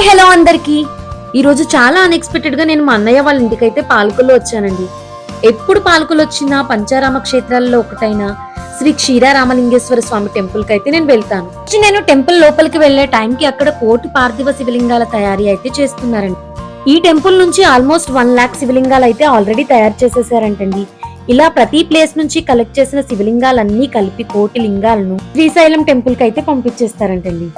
Hello అందరికి ఈ రోజు చాలా అన్ఎక్స్పెక్టెడ్ గా నేను మా అన్నయ్య వాళ్ళ ఇంటికైతే పాలకొల్లు వచ్చానండి. ఎప్పుడు పాలకొల్లు వచ్చినా పంచారామ క్షేత్రాల్లో ఒకటైన శ్రీ క్షీరారామలింగేశ్వర స్వామి టెంపుల్ కి అయితే నేను వెళ్తాను. నేను టెంపుల్ లోపలికి వెళ్లే టైంకి అక్కడ కోటి పార్థివ శివలింగాల తయారీ అయితే చేస్తున్నారండి. ఈ టెంపుల్ నుంచి ఆల్మోస్ట్ 1 lakh శివలింగాలు అయితే ఆల్రెడీ తయారు చేసేసారంటండి. ఇలా ప్రతి ప్లేస్ నుంచి కలెక్ట్ చేసిన శివలింగాలన్నీ కలిపి కోటి లింగాలను శ్రీశైలం టెంపుల్ కి అయితే పంపించేస్తారంటండి.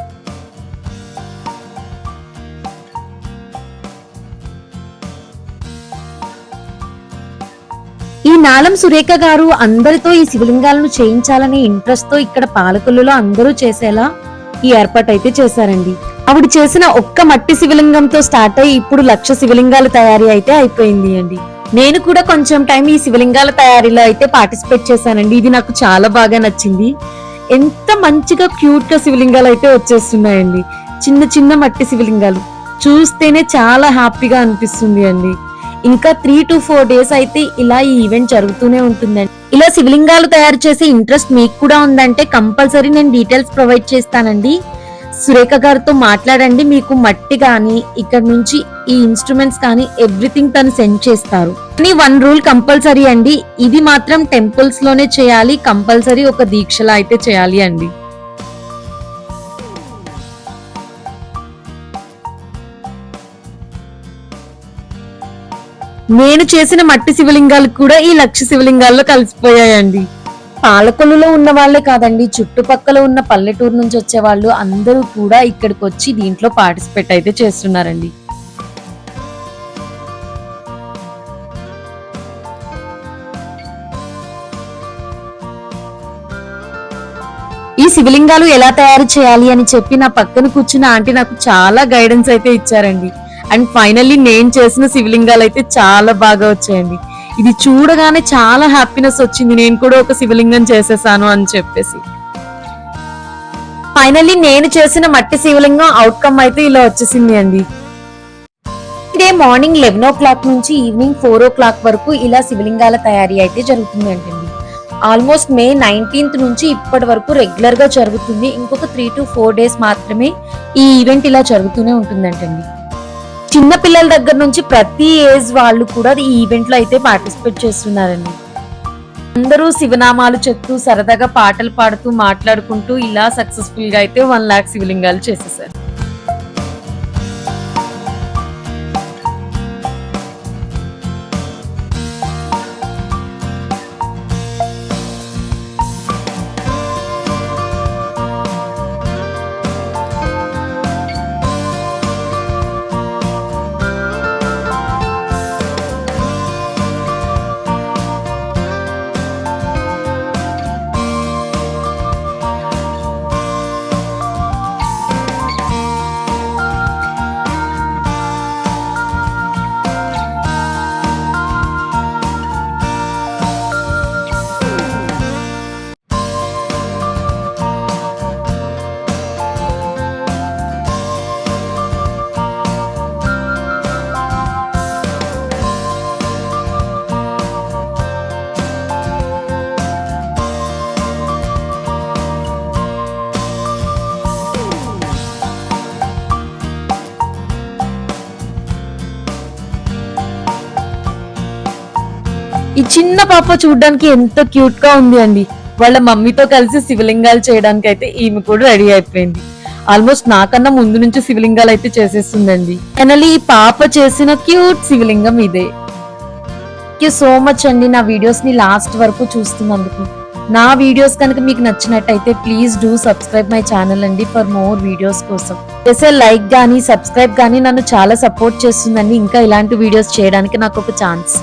ఈ నాలం సురేఖ గారు అందరితో ఈ శివలింగాలను చేయించాలనే ఇంట్రెస్ట్ తో ఇక్కడ పాలకొల్లులో అందరూ చేసేలా ఈ ఏర్పాటు అయితే చేశారండి. ఆవిడ చేసిన ఒక్క మట్టి శివలింగంతో స్టార్ట్ అయ్యి ఇప్పుడు 1,00,000 శివలింగాల తయారీ అయితే అయిపోయింది అండి. నేను కూడా కొంచెం టైం ఈ శివలింగాల తయారీలో అయితే పార్టిసిపేట్ చేశానండి. ఇది నాకు చాలా బాగా నచ్చింది. ఎంత మంచిగా క్యూట్ గా శివలింగాలు అయితే వచ్చేస్తున్నాయండి. చిన్న చిన్న మట్టి శివలింగాలు చూస్తేనే చాలా హ్యాపీగా అనిపిస్తుంది అండి. ఇంకా 3 to 4 days అయితే ఇలా ఈ ఈవెంట్ జరుగుతూనే ఉంటుందండి. ఇలా శివలింగాలు తయారు చేసే ఇంట్రెస్ట్ మీకు కూడా ఉందంటే కంపల్సరీ నేను డీటెయిల్స్ ప్రొవైడ్ చేస్తానండి. సురేఖ గారితో మాట్లాడండి. మీకు మట్టి గాని ఇక్కడ నుంచి ఈ ఇన్స్ట్రుమెంట్స్ కానీ ఎవ్రీథింగ్ తను సెండ్ చేస్తారు. కానీ 1 rule కంపల్సరీ అండి, ఇది మాత్రం టెంపుల్స్ లోనే చేయాలి. కంపల్సరీ ఒక దీక్షలా అయితే చేయాలి అండి. నేను చేసిన మట్టి శివలింగాలు కూడా ఈ 1,00,000 శివలింగాల్లో కలిసిపోయాయండి. పాలకొల్లులో ఉన్న వాళ్లే కాదండి, చుట్టుపక్కల ఉన్న పల్లెటూరు నుంచి వచ్చే వాళ్ళు అందరూ కూడా ఇక్కడికి వచ్చి దీంట్లో పార్టిసిపేట్ అయితే చేస్తున్నారండి. ఈ శివలింగాలు ఎలా తయారు చేయాలి అని చెప్పి నా పక్కన కూర్చున్న ఆంటీ నాకు చాలా గైడెన్స్ అయితే ఇచ్చారండి. అండ్ ఫైనల్లీ నేను చేసిన శివలింగాలు అయితే చాలా బాగా వచ్చాయండి. ఇది చూడగానే చాలా హ్యాపీనెస్ వచ్చింది, నేను కూడా ఒక శివలింగం చేసేసాను అని చెప్పేసి. ఫైనల్లీ నేను చేసిన మట్టి శివలింగం అవుట్కమ్ అయితే ఇలా వచ్చేసింది అండి. ఇదే మార్నింగ్ 11 o'clock నుంచి ఈవినింగ్ 4 o'clock వరకు ఇలా శివలింగాల తయారీ అయితే జరుగుతుంది అంటండి. ఆల్మోస్ట్ May 19th నుంచి ఇప్పటి వరకు రెగ్యులర్ గా జరుగుతుంది. ఇంకొక 3 to 4 days మాత్రమే ఈ ఈవెంట్ ఇలా జరుగుతూనే ఉంటుందంటండి. చిన్న పిల్లల దగ్గర నుంచి ప్రతి ఏజ్ వాళ్ళు కూడా ఈ ఈవెంట్ లో అయితే పార్టిసిపేట్ చేస్తున్నారండి. అందరూ శివనామాలు చెప్తూ సరదాగా పాటలు పాడుతూ మాట్లాడుకుంటూ ఇలా సక్సెస్ఫుల్ గా అయితే 1 lakh శివలింగాలు చేసేసారు. ఈ చిన్న పాప చూడడానికి ఎంత క్యూట్ గా ఉంది అండి. వాళ్ళ మమ్మీతో కలిసి శివలింగాలు చేయడానికి అయితే ఈమె కూడా రెడీ అయిపోయింది. ఆల్మోస్ట్ నాకన్నా ముందు నుంచి శివలింగాలు అయితే చేసేస్తుందండి. ఫైనల్లీ ఈ పాప చేసిన క్యూట్ శివలింగం ఇదే. థ్యాంక్ యూ సో మచ్ అండి నా వీడియోస్ ని లాస్ట్ వరకు చూస్తున్నందుకు. నా వీడియోస్ కనుక మీకు నచ్చినట్టయితే please do subscribe my channel అండి ఫర్ మోర్ వీడియోస్ కోసం. చేసే లైక్ గానీ సబ్స్క్రైబ్ గానీ నన్ను చాలా సపోర్ట్ చేస్తుందండి. ఇంకా ఇలాంటి వీడియోస్ చేయడానికి నాకు ఒక ఛాన్స్.